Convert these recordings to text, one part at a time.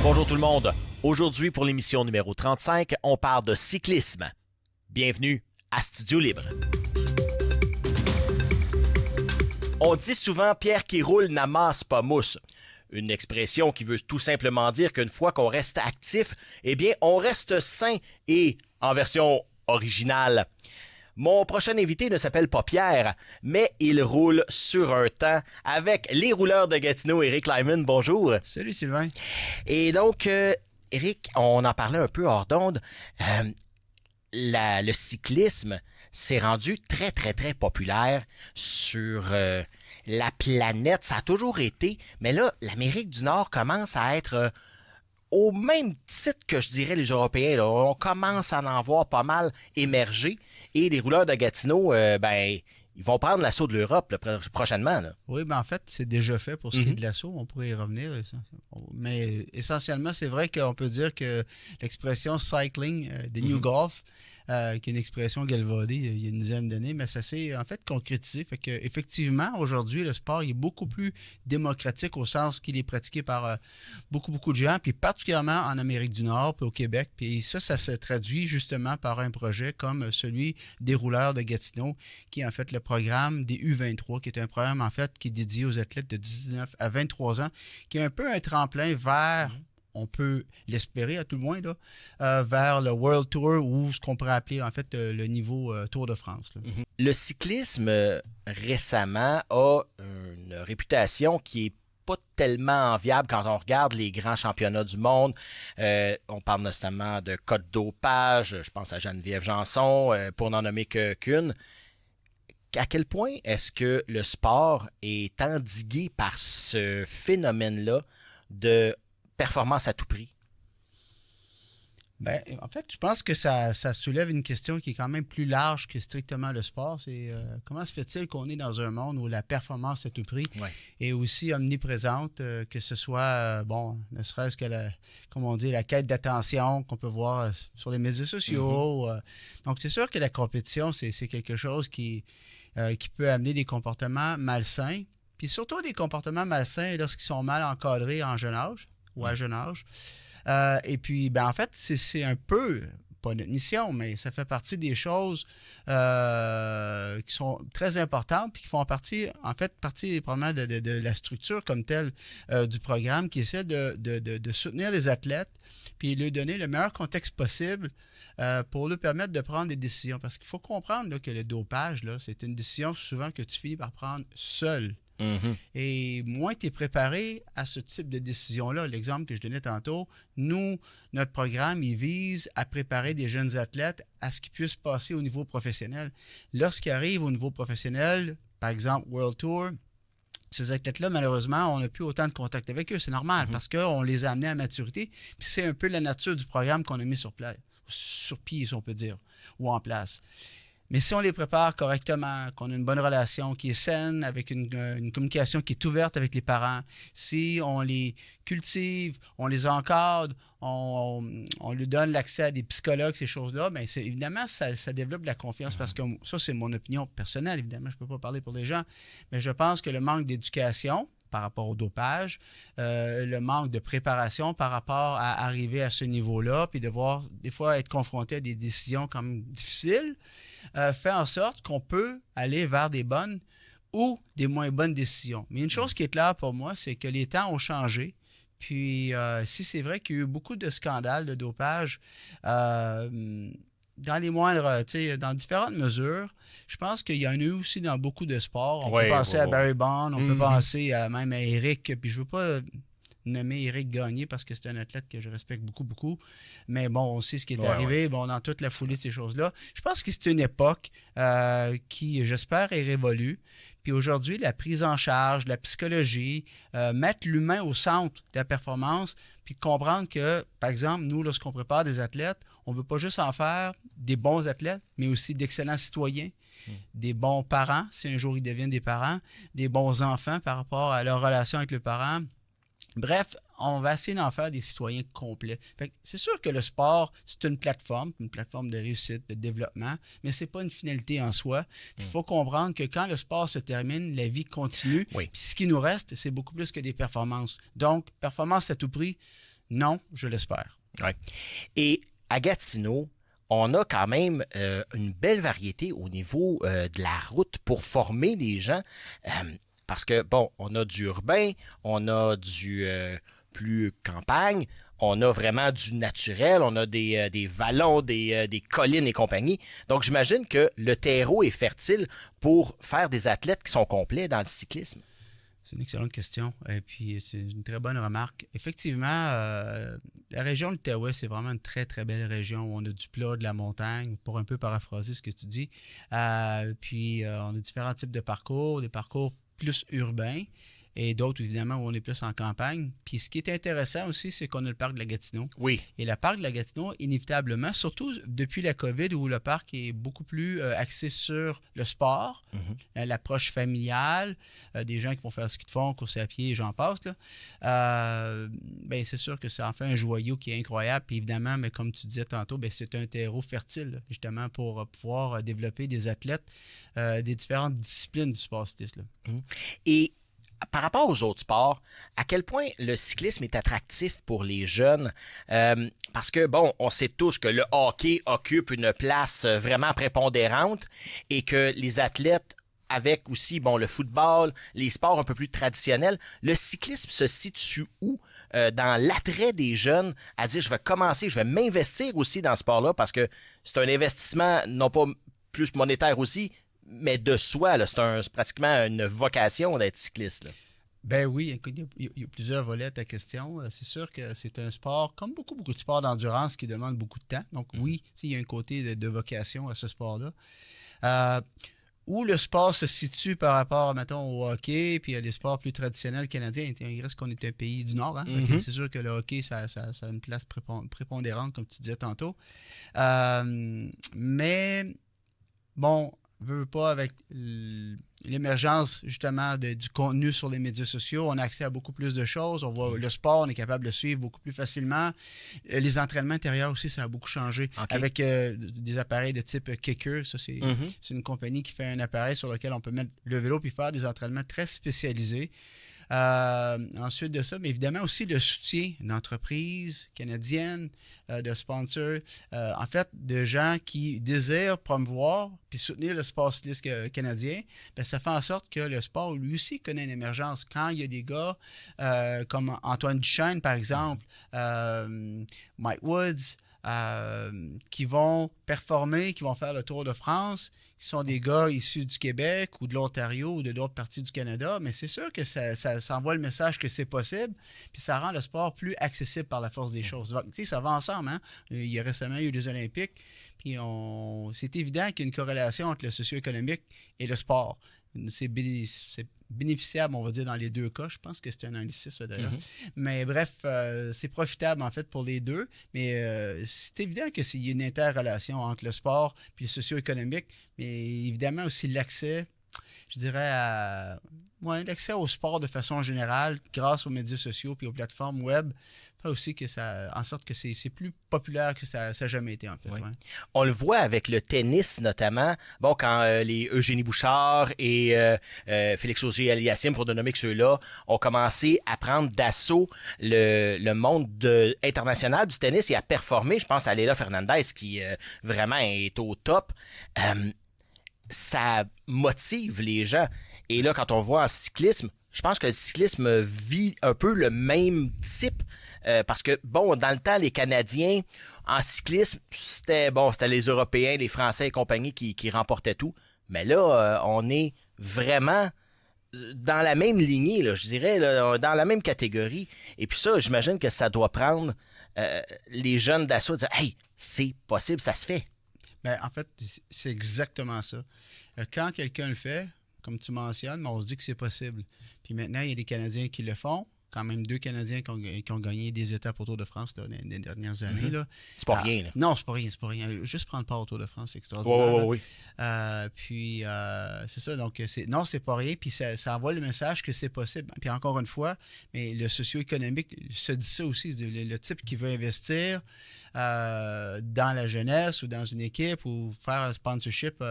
Bonjour tout le monde. Aujourd'hui, pour l'émission numéro 35, on parle de cyclisme. Bienvenue à Studio Libre. On dit souvent « Pierre qui roule n'amasse pas mousse ». Une expression qui veut tout simplement dire qu'une fois qu'on reste actif, eh bien, on reste sain et en version originale. Mon prochain invité ne s'appelle pas Pierre, mais il roule sur un temps avec les rouleurs de Gatineau. Éric Lyman, bonjour. Salut Sylvain. Et donc, Éric, on en parlait un peu hors d'onde. Le cyclisme s'est rendu très, très, très populaire sur la planète. Ça a toujours été. Mais là, l'Amérique du Nord commence à être au même titre que, je dirais, les Européens. Là. On commence à en voir pas mal émerger. Et les rouleurs de Gatineau, ils vont prendre l'assaut de l'Europe là, prochainement. Là. Oui, en fait, c'est déjà fait pour ce qui est de l'assaut. On pourrait y revenir. Mais essentiellement, c'est vrai qu'on peut dire que l'expression « cycling » des New Golf, qui est une expression galvaudée il y a une dizaine d'années, mais ça s'est en fait concrétisé. Fait que, effectivement, aujourd'hui, le sport est beaucoup plus démocratique au sens qu'il est pratiqué par beaucoup de gens, puis particulièrement en Amérique du Nord, puis au Québec. Puis ça se traduit justement par un projet comme celui des rouleurs de Gatineau, qui est en fait le programme des U23, qui est un programme en fait qui est dédié aux athlètes de 19 à 23 ans, qui est un peu un tremplin vers... on peut l'espérer à tout le moins, là, vers le World Tour ou ce qu'on pourrait appeler en fait le niveau Tour de France. Là. Le cyclisme, récemment, a une réputation qui est pas tellement enviable quand on regarde les grands championnats du monde. On parle notamment de cas de dopage, je pense à Geneviève Janson, pour n'en nommer qu'une. À quel point est-ce que le sport est endigué par ce phénomène-là de performance à tout prix? Ben, en fait, je pense que ça soulève une question qui est quand même plus large que strictement le sport. C'est comment se fait-il qu'on est dans un monde où la performance à tout prix est aussi omniprésente, que ce soit, ne serait-ce que, comme on dit, la quête d'attention qu'on peut voir sur les médias sociaux. Donc, c'est sûr que la compétition, c'est quelque chose qui peut amener des comportements malsains, puis surtout des comportements malsains lorsqu'ils sont mal encadrés en jeune âge ou à jeune âge. Et puis, en fait, c'est un peu, pas notre mission, mais ça fait partie des choses qui sont très importantes puis qui font partie probablement de la structure comme telle du programme qui essaie de soutenir les athlètes puis leur donner le meilleur contexte possible pour leur permettre de prendre des décisions. Parce qu'il faut comprendre là, que le dopage, là, c'est une décision souvent que tu finis par prendre seul. Et moins tu es préparé à ce type de décision-là, l'exemple que je donnais tantôt, notre programme, il vise à préparer des jeunes athlètes à ce qu'ils puissent passer au niveau professionnel. Lorsqu'ils arrivent au niveau professionnel, par exemple World Tour, ces athlètes-là, malheureusement, on n'a plus autant de contact avec eux. C'est normal parce qu'on les a amenés à maturité. Puis c'est un peu la nature du programme qu'on a mis sur pied, si on peut dire, ou en place. Mais si on les prépare correctement, qu'on a une bonne relation qui est saine, avec une communication qui est ouverte avec les parents, si on les cultive, on les encadre, on lui donne l'accès à des psychologues, ces choses-là, bien, évidemment, ça développe de la confiance parce que ça, c'est mon opinion personnelle, évidemment, je ne peux pas parler pour les gens, mais je pense que le manque d'éducation par rapport au dopage, le manque de préparation par rapport à arriver à ce niveau-là, puis devoir des fois être confronté à des décisions comme difficiles, fait en sorte qu'on peut aller vers des bonnes ou des moins bonnes décisions. Mais une chose qui est claire pour moi, c'est que les temps ont changé. Puis, si c'est vrai qu'il y a eu beaucoup de scandales de dopage dans les moindres, dans différentes mesures, je pense qu'il y en a eu aussi dans beaucoup de sports. On peut penser à Barry Bonds, on peut penser même à Éric, puis je ne veux pas nommer Éric Gagné parce que c'est un athlète que je respecte beaucoup. Mais bon, on sait ce qui est arrivé dans toute la foulée de ces choses-là. Je pense que c'est une époque qui, j'espère, est révolue. Puis aujourd'hui, la prise en charge, la psychologie, mettre l'humain au centre de la performance, puis comprendre que, par exemple, nous, lorsqu'on prépare des athlètes, on ne veut pas juste en faire des bons athlètes, mais aussi d'excellents citoyens, des bons parents, si un jour ils deviennent des parents, des bons enfants par rapport à leur relation avec le parent. Bref, on va essayer d'en faire des citoyens complets. C'est sûr que le sport, c'est une plateforme de réussite, de développement, mais ce n'est pas une finalité en soi. Il faut comprendre que quand le sport se termine, la vie continue. Puis ce qui nous reste, c'est beaucoup plus que des performances. Donc, performance à tout prix, Non, je l'espère. Ouais. Et à Gatineau, on a quand même une belle variété au niveau de la route pour former les gens. Parce que, bon, on a du urbain, on a du plus campagne, on a vraiment du naturel, on a des vallons, des collines et compagnie. Donc, j'imagine que le terreau est fertile pour faire des athlètes qui sont complets dans le cyclisme. C'est une excellente question. Et puis, c'est une très bonne remarque. Effectivement, la région de l'Outaouais, c'est vraiment une très, très belle région où on a du plat, de la montagne, pour un peu paraphraser ce que tu dis. Puis, on a différents types de parcours, des parcours plus urbains et d'autres, évidemment, où on est plus en campagne. Puis, ce qui est intéressant aussi, c'est qu'on a le parc de la Gatineau. Oui. Et le parc de la Gatineau, inévitablement, surtout depuis la COVID, où le parc est beaucoup plus axé sur le sport, l'approche familiale, des gens qui vont faire ski de fond, course à pied, j'en passe. Ben, c'est sûr que ça en fait un joyau qui est incroyable. Puis évidemment, mais comme tu disais tantôt, ben, c'est un terreau fertile, justement, pour pouvoir développer des athlètes des différentes disciplines du sport cycliste. Et par rapport aux autres sports, à quel point le cyclisme est attractif pour les jeunes? Parce que, bon, on sait tous que le hockey occupe une place vraiment prépondérante et que les athlètes, avec aussi, bon, le football, les sports un peu plus traditionnels, le cyclisme se situe où dans l'attrait des jeunes à dire, je vais commencer, je vais m'investir aussi dans ce sport-là parce que c'est un investissement, non pas plus monétaire aussi, mais de soi, là, c'est pratiquement une vocation d'être cycliste. Là. Ben oui, écoute, il y a plusieurs volets à ta question. C'est sûr que c'est un sport, comme beaucoup de sports d'endurance, qui demande beaucoup de temps. Donc oui, il y a un côté de vocation à ce sport-là. Où le sport se situe par rapport, mettons, au hockey, puis à des sports plus traditionnels canadiens. Il reste qu'on est un pays du Nord. Hein? C'est sûr que le hockey, ça a une place prépondérante, comme tu disais tantôt. Mais, bon, veut pas avec l'émergence justement du contenu sur les médias sociaux, on a accès à beaucoup plus de choses. On voit le sport, on est capable de le suivre beaucoup plus facilement. Les entraînements intérieurs aussi, ça a beaucoup changé. Okay. Avec des appareils de type Kicker, ça c'est une compagnie qui fait un appareil sur lequel on peut mettre le vélo puis faire des entraînements très spécialisés. Ensuite de ça, mais évidemment aussi le soutien d'entreprises canadiennes, de sponsors, en fait, de gens qui désirent promouvoir puis soutenir le sport cycliste canadien, bien, ça fait en sorte que le sport, lui aussi, connaît une émergence. Quand il y a des gars comme Antoine Duchesne, par exemple, Mike Woods, qui vont performer, qui vont faire le Tour de France, qui sont des gars issus du Québec ou de l'Ontario ou de d'autres parties du Canada, mais c'est sûr que ça envoie le message que c'est possible, puis ça rend le sport plus accessible par la force des choses. Tu sais, ça va ensemble, hein? Il y a récemment eu les Olympiques, puis c'est évident qu'il y a une corrélation entre le socio-économique et le sport. C'est bénéficiable, on va dire, dans les deux cas. Je pense que c'est un anglicisme d'ailleurs. Mais bref, c'est profitable en fait pour les deux. Mais c'est évident qu'il y a une interrelation entre le sport et le socio-économique. Mais évidemment aussi l'accès, je dirais, l'accès au sport de façon générale grâce aux médias sociaux et aux plateformes web fait aussi que ça en sorte que c'est plus populaire que ça n'a jamais été, en fait. Oui. Ouais. On le voit avec le tennis, notamment. Bon, quand les Eugénie Bouchard et Félix Auger-Aliassime, pour ne nommer que ceux-là, ont commencé à prendre d'assaut le monde international du tennis et à performer. Je pense à Leila Fernandez, qui vraiment est au top. Ça motive les gens. Et là, quand on voit en cyclisme, je pense que le cyclisme vit un peu le même type. Parce que, bon, dans le temps, les Canadiens, en cyclisme, c'était les Européens, les Français et compagnie qui remportaient tout. Mais là, on est vraiment dans la même lignée, là, je dirais, là, dans la même catégorie. Et puis ça, j'imagine que ça doit prendre les jeunes d'assaut de dire « Hey, c'est possible, ça se fait. » Bien, en fait, c'est exactement ça. Quand quelqu'un le fait, comme tu mentionnes, on se dit que c'est possible. Puis maintenant, il y a des Canadiens qui le font. Quand même 2 Canadiens qui ont gagné des étapes au Tour de France là, dans les dernières années. Là. C'est pas rien. Là. Non, c'est pas rien. Juste prendre part au Tour de France, c'est extraordinaire. Oui. Puis, c'est ça. Donc, c'est pas rien. Puis, ça envoie le message que c'est possible. Puis, encore une fois, mais le socio-économique se dit ça aussi. Le type qui veut investir dans la jeunesse ou dans une équipe ou faire un sponsorship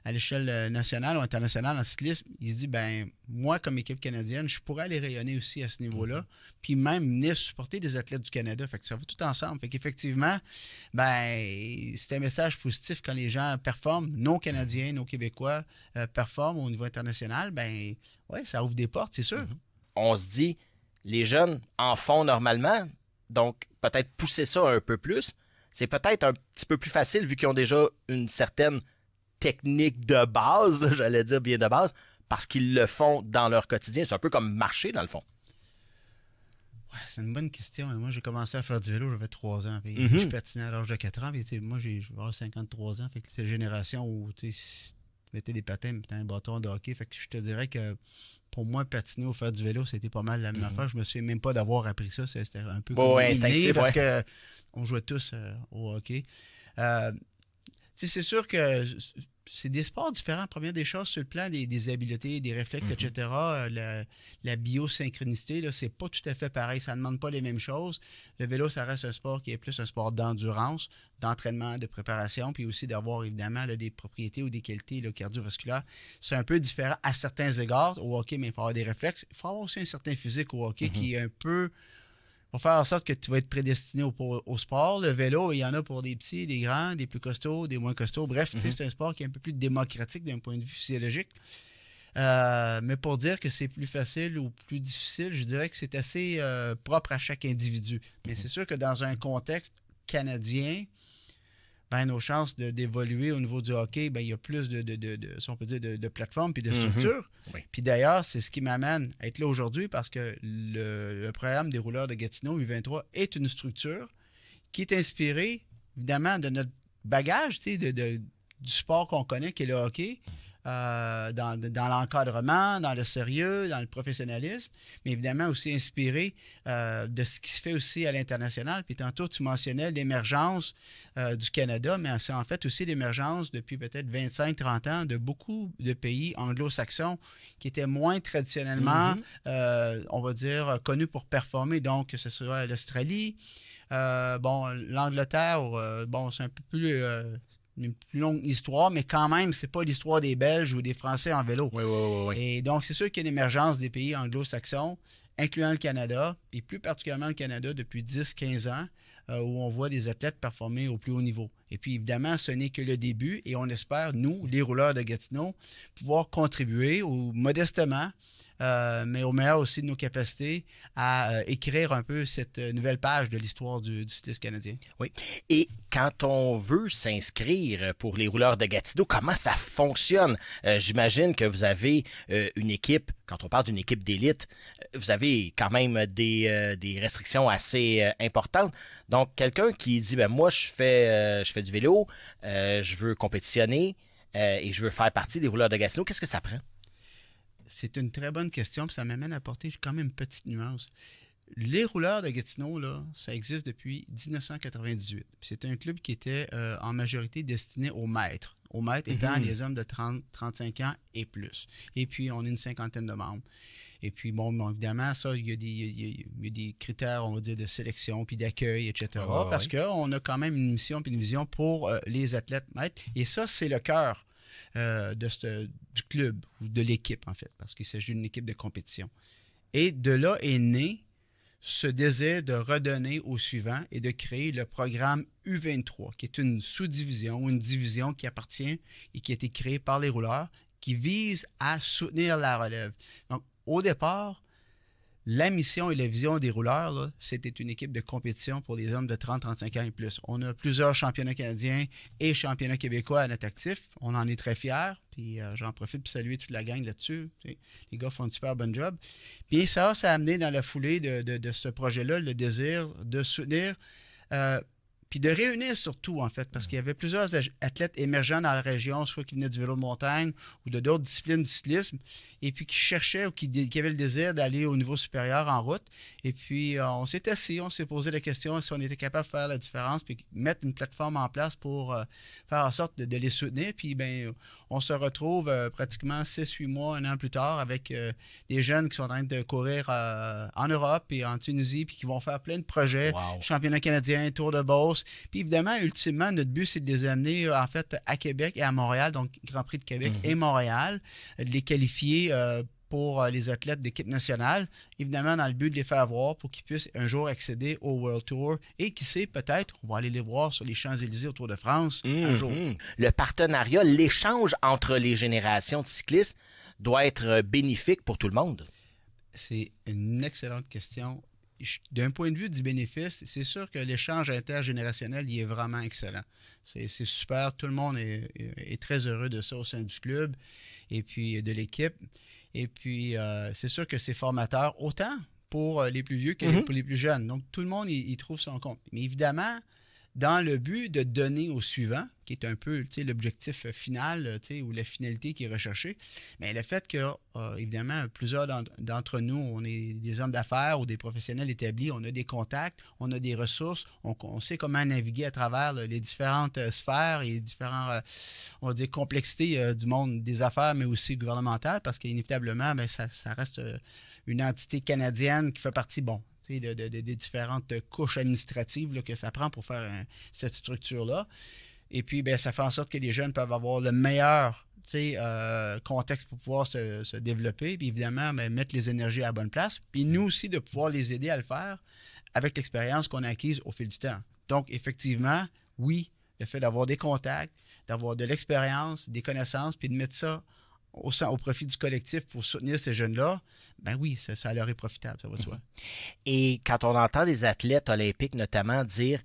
à l'échelle nationale ou internationale en cyclisme, il se dit, ben moi, comme équipe canadienne, je pourrais aller rayonner aussi à ce niveau niveau-là, puis même venir supporter des athlètes du Canada. Fait que ça va tout ensemble. Fait qu'effectivement, c'est un message positif quand les gens performent, nos Canadiens, nos Québécois performent au niveau international, ça ouvre des portes, c'est sûr. On se dit, les jeunes en font normalement, donc peut-être pousser ça un peu plus. C'est peut-être un petit peu plus facile vu qu'ils ont déjà une certaine technique de base, j'allais dire bien de base, parce qu'ils le font dans leur quotidien. C'est un peu comme marcher, dans le fond. Ouais, c'est une bonne question. Moi, j'ai commencé à faire du vélo, j'avais 3 ans. Puis je patinais à l'âge de 4 ans. Puis, moi, je vais avoir 53 ans. Fait que c'est la génération où si tu mettais des patins, tu un bâton de hockey. Fait que je te dirais que pour moi, patiner ou faire du vélo, c'était pas mal la même affaire. Je me souviens même pas d'avoir appris ça. C'était un peu instinctif, parce que on jouait tous au hockey. C'est sûr que c'est des sports différents. Première des choses, sur le plan des habiletés, des réflexes, etc., la biosynchronicité, là, c'est pas tout à fait pareil. Ça ne demande pas les mêmes choses. Le vélo, ça reste un sport qui est plus un sport d'endurance, d'entraînement, de préparation, puis aussi d'avoir évidemment là, des propriétés ou des qualités là, cardiovasculaires. C'est un peu différent à certains égards. Au hockey, mais il faut avoir des réflexes. Il faut avoir aussi un certain physique au hockey qui est un peu... va faire en sorte que tu vas être prédestiné au sport. Le vélo, il y en a pour des petits, des grands, des plus costauds, des moins costauds. Bref, c'est un sport qui est un peu plus démocratique d'un point de vue physiologique. Mais pour dire que c'est plus facile ou plus difficile, je dirais que c'est assez propre à chaque individu. Mais c'est sûr que dans un contexte canadien, nos chances d'évoluer au niveau du hockey, il y a plus si on peut dire, de plateformes et de structures. Oui. Puis d'ailleurs, c'est ce qui m'amène à être là aujourd'hui parce que le programme des rouleurs de Gatineau, U23, est une structure qui est inspirée, évidemment, de notre bagage, du sport qu'on connaît, qui est le hockey, dans l'encadrement, dans le sérieux, dans le professionnalisme, mais évidemment aussi inspiré de ce qui se fait aussi à l'international. Puis tantôt, tu mentionnais l'émergence du Canada, mais c'est en fait aussi l'émergence depuis peut-être 25-30 ans de beaucoup de pays anglo-saxons qui étaient moins traditionnellement, on va dire, connus pour performer. Donc, que ce soit l'Australie, l'Angleterre, c'est un peu plus... une plus longue histoire, mais quand même, c'est pas l'histoire des Belges ou des Français en vélo. Oui. Et donc, c'est sûr qu'il y a une émergence des pays anglo-saxons, incluant le Canada, et plus particulièrement le Canada depuis 10-15 ans, où on voit des athlètes performer au plus haut niveau. Et puis, évidemment, ce n'est que le début, et on espère, nous, les rouleurs de Gatineau, pouvoir contribuer, ou modestement, mais au meilleur aussi de nos capacités, à écrire un peu cette nouvelle page de l'histoire du cyclisme canadien. Oui. Et quand on veut s'inscrire pour les rouleurs de Gatineau, comment ça fonctionne? J'imagine que vous avez une équipe, quand on parle d'une équipe d'élite, vous avez quand même des restrictions assez importantes. Donc, quelqu'un qui dit, moi, je fais du vélo, je veux compétitionner et je veux faire partie des rouleurs de Gatineau, qu'est-ce que ça prend? C'est une très bonne question, puis ça m'amène à apporter quand même une petite nuance. Les rouleurs de Gatineau, là, ça existe depuis 1998. Puis c'est un club qui était en majorité destiné aux maîtres. Aux maîtres étant les hommes de 30-35 ans et plus. Et puis, on est une cinquantaine de membres. Et puis, évidemment, ça, il y a des critères, on va dire, de sélection, puis d'accueil, etc. Parce qu'on a quand même une mission puis une vision pour les athlètes maîtres. Et ça, c'est le cœur du club ou de l'équipe, en fait, parce qu'il s'agit d'une équipe de compétition. Et de là est né ce désir de redonner au suivant et de créer le programme U23, qui est une sous-division ou une division qui appartient et qui a été créée par les rouleurs, qui vise à soutenir la relève. Donc, au départ, la mission et la vision des rouleurs, là, c'était une équipe de compétition pour les hommes de 30-35 ans et plus. On a plusieurs championnats canadiens et championnats québécois à notre actif. On en est très fiers. Puis j'en profite pour saluer toute la gang là-dessus. Les gars font un super bon job. Puis ça a amené dans la foulée de ce projet-là le désir de soutenir puis de réunir surtout, en fait, parce qu'il y avait plusieurs athlètes émergents dans la région, soit qui venaient du vélo de montagne ou de d'autres disciplines du cyclisme, et puis qui cherchaient ou qui avaient le désir d'aller au niveau supérieur en route. Et puis, on s'est assis, on s'est posé la question si on était capable de faire la différence, puis mettre une plateforme en place pour faire en sorte de les soutenir. Puis, on se retrouve pratiquement 6-8 mois, un an plus tard, avec des jeunes qui sont en train de courir en Europe et en Tunisie, puis qui vont faire plein de projets, championnat canadien, Tour de Beauce. Puis évidemment, ultimement, notre but, c'est de les amener en fait à Québec et à Montréal, donc Grand Prix de Québec et Montréal, de les qualifier pour les athlètes d'équipe nationale, évidemment dans le but de les faire voir pour qu'ils puissent un jour accéder au World Tour. Et qui sait, peut-être, on va aller les voir sur les Champs-Élysées au Tour de France un jour. Le partenariat, l'échange entre les générations de cyclistes doit être bénéfique pour tout le monde. C'est une excellente question. D'un point de vue du bénéfice, c'est sûr que l'échange intergénérationnel, il est vraiment excellent. C'est super. Tout le monde est très heureux de ça au sein du club et puis de l'équipe. Et puis, c'est sûr que c'est formateur, autant pour les plus vieux que pour les plus jeunes. Donc, tout le monde, il trouve son compte. Mais évidemment, dans le but de donner au suivant, qui est un peu l'objectif final ou la finalité qui est recherchée, mais le fait que, évidemment, plusieurs d'entre nous, on est des hommes d'affaires ou des professionnels établis, on a des contacts, on a des ressources, on sait comment naviguer à travers les différentes sphères et différentes, on va dire, complexités du monde des affaires, mais aussi gouvernementales, parce qu'inévitablement, ça reste une entité canadienne qui fait partie, des différentes couches administratives là, que ça prend pour faire cette structure-là. Et puis, ça fait en sorte que les jeunes peuvent avoir le meilleur contexte pour pouvoir se développer. Puis évidemment, mettre les énergies à la bonne place. Puis nous aussi, de pouvoir les aider à le faire avec l'expérience qu'on a acquise au fil du temps. Donc, effectivement, oui, le fait d'avoir des contacts, d'avoir de l'expérience, des connaissances, puis de mettre ça au profit du collectif pour soutenir ces jeunes-là, oui, ça leur est profitable, ça va de soi. Et quand on entend des athlètes olympiques notamment dire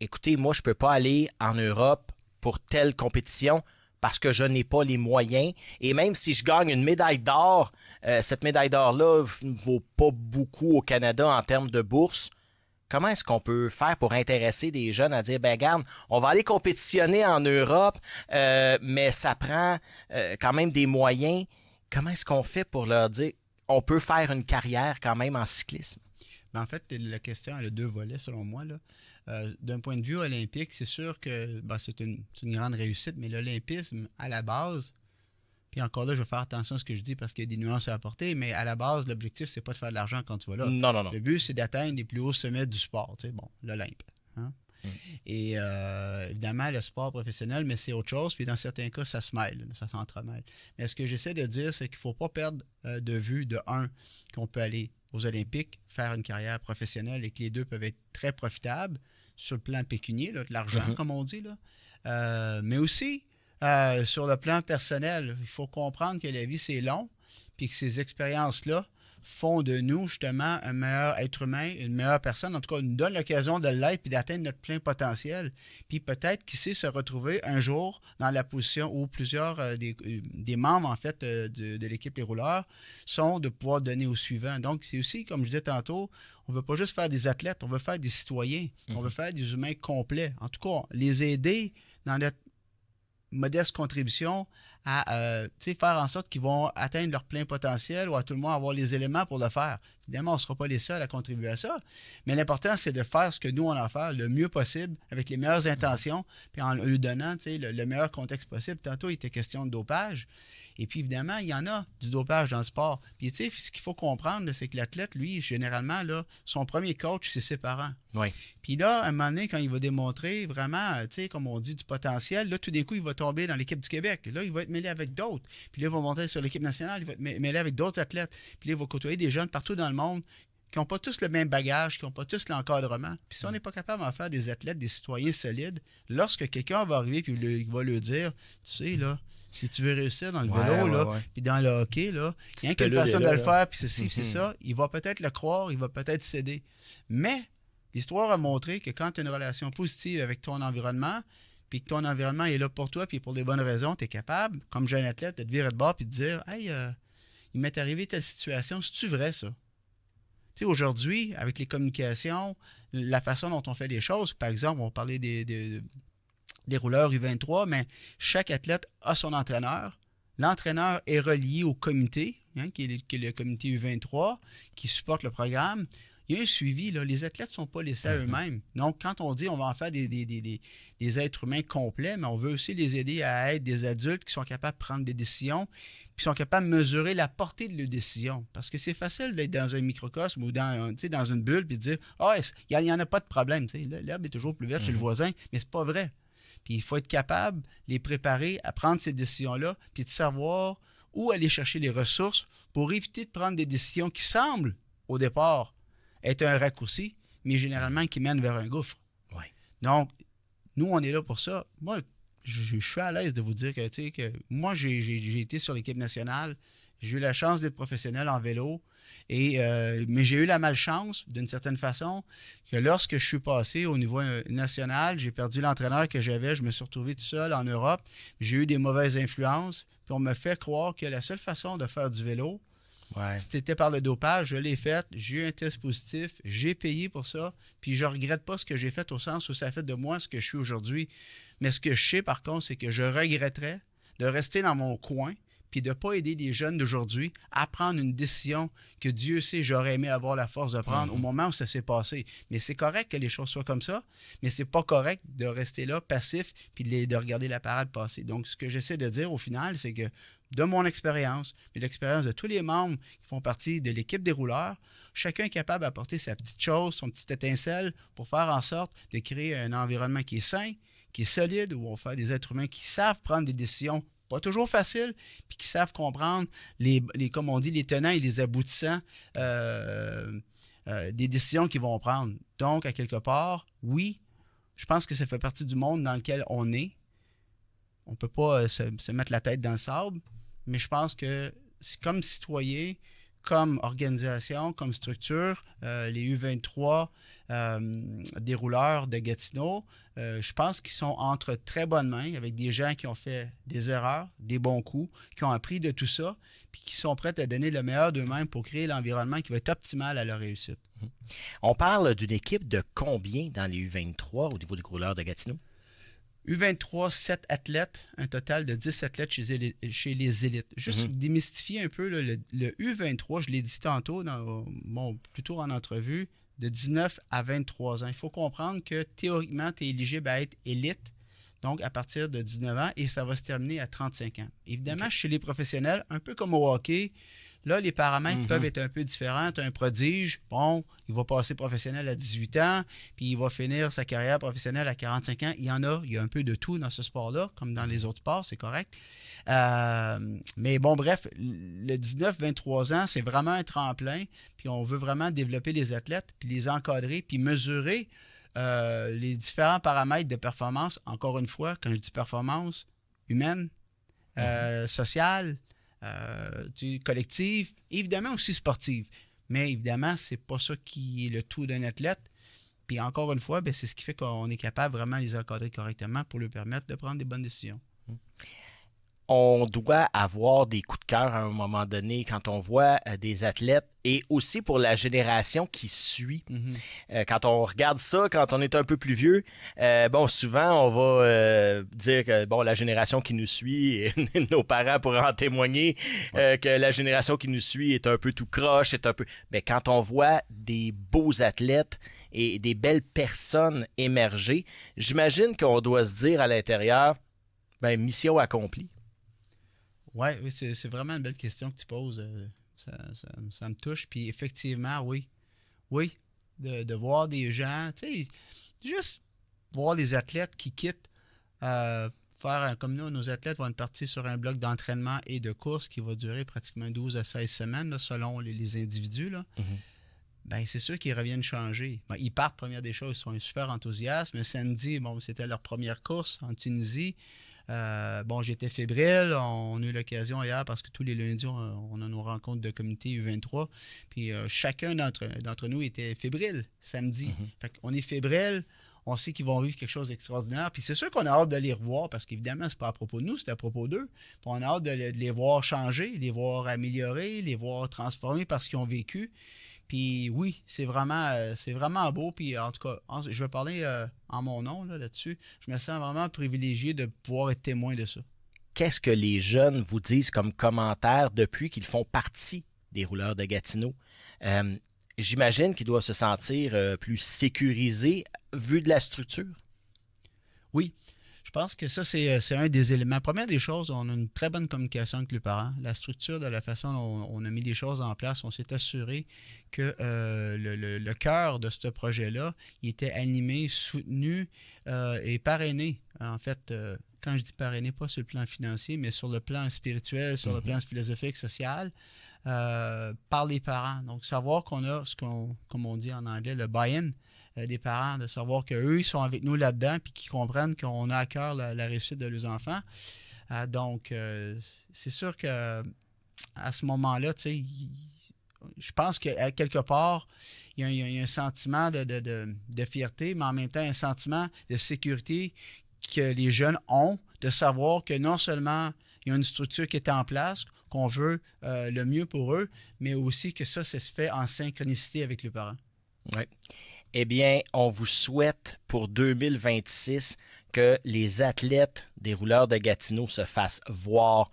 écoutez, moi, je ne peux pas aller en Europe pour telle compétition parce que je n'ai pas les moyens. Et même si je gagne une médaille d'or, cette médaille d'or-là ne vaut pas beaucoup au Canada en termes de bourse. Comment est-ce qu'on peut faire pour intéresser des jeunes à dire, regarde, on va aller compétitionner en Europe, mais ça prend quand même des moyens. Comment est-ce qu'on fait pour leur dire, on peut faire une carrière quand même en cyclisme? En fait, la question, elle a deux volets, selon moi, là. D'un point de vue olympique, c'est sûr que c'est une grande réussite, mais l'olympisme, à la base, puis encore là, je vais faire attention à ce que je dis parce qu'il y a des nuances à apporter, mais à la base, l'objectif, c'est pas de faire de l'argent quand tu vas là. Non. Le but, c'est d'atteindre les plus hauts sommets du sport, l'Olympe. Hein? Et évidemment, le sport professionnel, mais c'est autre chose, puis dans certains cas, ça se mêle, ça s'entremêle. Mais ce que j'essaie de dire, c'est qu'il ne faut pas perdre de vue, qu'on peut aller aux Olympiques, faire une carrière professionnelle et que les deux peuvent être très profitables sur le plan pécunier, là, de l'argent, comme on dit, là. Mais aussi sur le plan personnel. Il faut comprendre que la vie, c'est long, puis que ces expériences-là font de nous, justement, un meilleur être humain, une meilleure personne. En tout cas, nous donnent l'occasion de l'être puis d'atteindre notre plein potentiel. Puis peut-être, qui sait, se retrouver un jour dans la position où plusieurs des membres, en fait, de l'équipe Les Rouleurs sont de pouvoir donner au suivant. Donc, c'est aussi, comme je disais tantôt, on ne veut pas juste faire des athlètes, on veut faire des citoyens. On veut faire des humains complets. En tout cas, les aider dans notre modeste contribution à faire en sorte qu'ils vont atteindre leur plein potentiel ou à tout le moins avoir les éléments pour le faire. Évidemment, on ne sera pas les seuls à contribuer à ça, mais l'important, c'est de faire ce que nous, on a à faire le mieux possible, avec les meilleures intentions, puis en lui donnant le meilleur contexte possible. Tantôt, il était question de dopage. Et puis, évidemment, il y en a du dopage dans le sport. Puis, ce qu'il faut comprendre, c'est que l'athlète, lui, généralement, là, son premier coach, c'est ses parents. Oui. Puis là, à un moment donné, quand il va démontrer vraiment, comme on dit, du potentiel, là, tout d'un coup, il va tomber dans l'équipe du Québec. Là, il va être mêlé avec d'autres. Puis là, il va monter sur l'équipe nationale, il va être mêlé avec d'autres athlètes. Puis là, il va côtoyer des jeunes partout dans le monde qui n'ont pas tous le même bagage, qui n'ont pas tous l'encadrement. Puis si on n'est pas capable d'en faire des athlètes, des citoyens solides, lorsque quelqu'un va arriver et il va lui dire, tu sais, là, si tu veux réussir dans le vélo, puis dans le hockey, là, il n'y a qu'une façon de le faire, puis ceci, c'est ça, il va peut-être le croire, il va peut-être céder. Mais l'histoire a montré que quand tu as une relation positive avec ton environnement, puis que ton environnement est là pour toi, puis pour des bonnes raisons, tu es capable, comme jeune athlète, de te virer de bord puis de dire « Hey, il m'est arrivé telle situation, c'est-tu vrai, ça? » Tu sais, aujourd'hui, avec les communications, la façon dont on fait les choses, par exemple, on parlait des rouleurs U23, mais chaque athlète a son entraîneur. L'entraîneur est relié au comité, qui est le comité U23, qui supporte le programme. Il y a un suivi, là. Les athlètes ne sont pas laissés à eux-mêmes. Donc, quand on dit on va en faire des êtres humains complets, mais on veut aussi les aider à être des adultes qui sont capables de prendre des décisions, puis sont capables de mesurer la portée de leurs décisions. Parce que c'est facile d'être dans un microcosme ou dans une bulle puis de dire « Ah, il n'y en a pas de problème. L'herbe est toujours plus verte chez le voisin. » Mais c'est pas vrai. Puis il faut être capable de les préparer à prendre ces décisions-là, puis de savoir où aller chercher les ressources pour éviter de prendre des décisions qui semblent, au départ, être un raccourci, mais généralement qui mènent vers un gouffre. Ouais. Donc, nous, on est là pour ça. Moi, je suis à l'aise de vous dire que moi, j'ai été sur l'équipe nationale. J'ai eu la chance d'être professionnel en vélo. Mais j'ai eu la malchance, d'une certaine façon, que lorsque je suis passé au niveau national, j'ai perdu l'entraîneur que j'avais. Je me suis retrouvé tout seul en Europe. J'ai eu des mauvaises influences. Puis on me fait croire que la seule façon de faire du vélo, c'était par le dopage. Je l'ai fait. J'ai eu un test positif. J'ai payé pour ça. Puis je ne regrette pas ce que j'ai fait au sens où ça a fait de moi ce que je suis aujourd'hui. Mais ce que je sais, par contre, c'est que je regretterais de rester dans mon coin puis de ne pas aider les jeunes d'aujourd'hui à prendre une décision que Dieu sait, j'aurais aimé avoir la force de prendre au moment où ça s'est passé. Mais c'est correct que les choses soient comme ça, mais c'est pas correct de rester là, passif, puis de regarder la parade passer. Donc, ce que j'essaie de dire au final, c'est que de mon expérience, et de l'expérience de tous les membres qui font partie de l'équipe des rouleurs, chacun est capable d'apporter sa petite chose, son petite étincelle pour faire en sorte de créer un environnement qui est sain, qui est solide, où on fait des êtres humains qui savent prendre des décisions pas toujours faciles, puis qui savent comprendre comme on dit, les tenants et les aboutissants des décisions qu'ils vont prendre. Donc, à quelque part, oui, je pense que ça fait partie du monde dans lequel on est. On ne peut pas se mettre la tête dans le sable, mais je pense que comme citoyen, comme organisation, comme structure, les U23 des rouleurs de Gatineau, je pense qu'ils sont entre très bonnes mains avec des gens qui ont fait des erreurs, des bons coups, qui ont appris de tout ça, puis qui sont prêts à donner le meilleur d'eux-mêmes pour créer l'environnement qui va être optimal à leur réussite. On parle d'une équipe de combien dans les U23 au niveau des rouleurs de Gatineau? U23, 7 athlètes, un total de 10 athlètes chez les élites. Juste démystifier un peu, là, le U23, je l'ai dit tantôt, plutôt en entrevue, de 19 à 23 ans. Il faut comprendre que théoriquement, tu es éligible à être élite, donc à partir de 19 ans, et ça va se terminer à 35 ans. Évidemment, chez les professionnels, un peu comme au hockey, là, les paramètres peuvent être un peu différents. Tu as un prodige, bon, il va passer professionnel à 18 ans, puis il va finir sa carrière professionnelle à 45 ans. Il y a un peu de tout dans ce sport-là, comme dans les autres sports, c'est correct. Mais bon, bref, le 19-23 ans, c'est vraiment un tremplin, puis on veut vraiment développer les athlètes, puis les encadrer, puis mesurer les différents paramètres de performance. Encore une fois, quand je dis performance, humaine, sociale, collective, évidemment aussi sportive. Mais évidemment, c'est pas ça qui est le tout d'un athlète. Puis encore une fois, c'est ce qui fait qu'on est capable vraiment de les encadrer correctement pour leur permettre de prendre des bonnes décisions. On doit avoir des coups de cœur à un moment donné quand on voit des athlètes et aussi pour la génération qui suit. Quand on regarde ça, quand on est un peu plus vieux, souvent on va dire que la génération qui nous suit, et nos parents pourraient en témoigner, que la génération qui nous suit est un peu tout croche, Mais quand on voit des beaux athlètes et des belles personnes émerger, j'imagine qu'on doit se dire à l'intérieur, mission accomplie. Oui, c'est vraiment une belle question que tu poses. Ça me touche. Puis effectivement, oui. Oui, de voir des gens, tu sais, juste voir les athlètes qui quittent, comme nous, nos athlètes vont être partis sur un bloc d'entraînement et de course qui va durer pratiquement 12 à 16 semaines, là, selon les individus. Là. C'est sûr qu'ils reviennent changer. Ils partent, première des choses, ils sont super enthousiastes. Mais samedi, c'était leur première course en Tunisie. J'étais fébrile. On a eu l'occasion hier parce que tous les lundis, on a nos rencontres de comité U23. Puis chacun d'entre nous était fébrile samedi. Fait qu'on est fébrile. On sait qu'ils vont vivre quelque chose d'extraordinaire. Puis c'est sûr qu'on a hâte de les revoir parce qu'évidemment, c'est pas à propos de nous, c'est à propos d'eux. Puis on a hâte de les voir changer, de les voir améliorer, de les voir transformer parce qu'ils ont vécu. Puis oui, c'est vraiment beau. Puis en tout cas, je vais parler en mon nom là-dessus. Je me sens vraiment privilégié de pouvoir être témoin de ça. Qu'est-ce que les jeunes vous disent comme commentaire depuis qu'ils font partie des rouleurs de Gatineau? J'imagine qu'ils doivent se sentir plus sécurisés vu de la structure. Oui. Je pense que ça, c'est un des éléments. Première des choses, on a une très bonne communication avec les parents. La structure, de la façon dont on a mis les choses en place, on s'est assuré que le cœur de ce projet-là, il était animé, soutenu et parrainé. En fait, quand je dis parrainé, pas sur le plan financier, mais sur le plan spirituel, sur le plan philosophique, social. par les parents. Donc, savoir qu'on a, comme on dit en anglais, le buy-in des parents, de savoir qu'eux, ils sont avec nous là-dedans puis qu'ils comprennent qu'on a à cœur la réussite de leurs enfants. Donc, c'est sûr que à ce moment-là, tu sais, je pense qu'à quelque part, il y a un sentiment de fierté, mais en même temps, un sentiment de sécurité que les jeunes ont, de savoir que non seulement il y a une structure qui est en place, qu'on veut le mieux pour eux, mais aussi que ça se fait en synchronicité avec les parents. Oui. Eh bien, on vous souhaite pour 2026 que les athlètes des rouleurs de Gatineau se fassent voir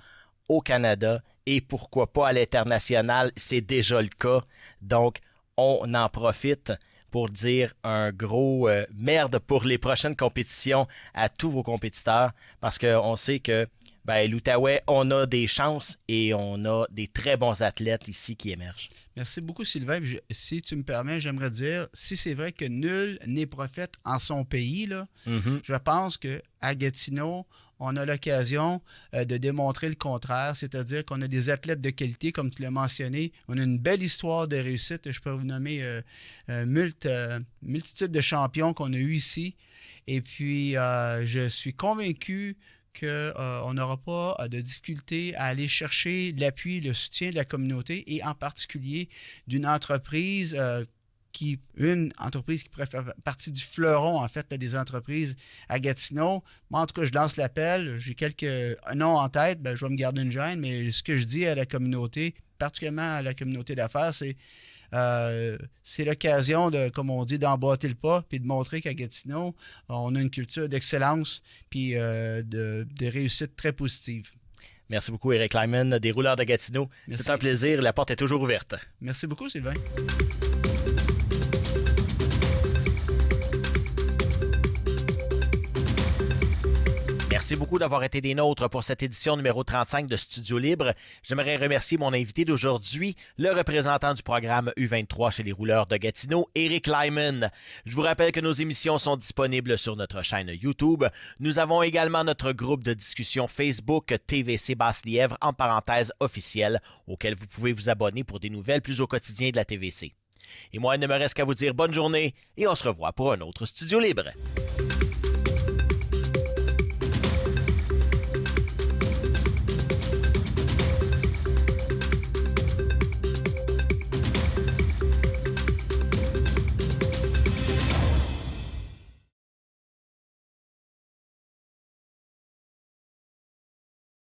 au Canada et pourquoi pas à l'international, c'est déjà le cas. Donc, on en profite pour dire un gros merde pour les prochaines compétitions à tous vos compétiteurs parce qu'on sait que l'Outaouais, on a des chances et on a des très bons athlètes ici qui émergent. Merci beaucoup, Sylvain. Si tu me permets, j'aimerais dire, si c'est vrai que nul n'est prophète en son pays, là, je pense qu'à Gatineau, on a l'occasion de démontrer le contraire, c'est-à-dire qu'on a des athlètes de qualité, comme tu l'as mentionné. On a une belle histoire de réussite. Je peux vous nommer multitude de champions qu'on a eu ici. Et puis, je suis convaincu qu'on n'aura pas de difficulté à aller chercher l'appui, le soutien de la communauté et en particulier d'une entreprise qui pourrait faire partie du fleuron, en fait, des entreprises à Gatineau. Moi, en tout cas, je lance l'appel. J'ai quelques noms en tête. Je vais me garder une gêne, mais ce que je dis à la communauté, particulièrement à la communauté d'affaires, c'est l'occasion comme on dit, d'emboîter le pas puis de montrer qu'à Gatineau, on a une culture d'excellence puis de réussite très positive. Merci beaucoup, Eric Lyman, des rouleurs de Gatineau. Merci. C'est un plaisir. La porte est toujours ouverte. Merci beaucoup, Sylvain. Merci beaucoup d'avoir été des nôtres pour cette édition numéro 35 de Studio Libre. J'aimerais remercier mon invité d'aujourd'hui, le représentant du programme U23 chez les rouleurs de Gatineau, Eric Lyman. Je vous rappelle que nos émissions sont disponibles sur notre chaîne YouTube. Nous avons également notre groupe de discussion Facebook TVC Basse-Lièvre, en parenthèse officielle, auquel vous pouvez vous abonner pour des nouvelles plus au quotidien de la TVC. Et moi, il ne me reste qu'à vous dire bonne journée et on se revoit pour un autre Studio Libre.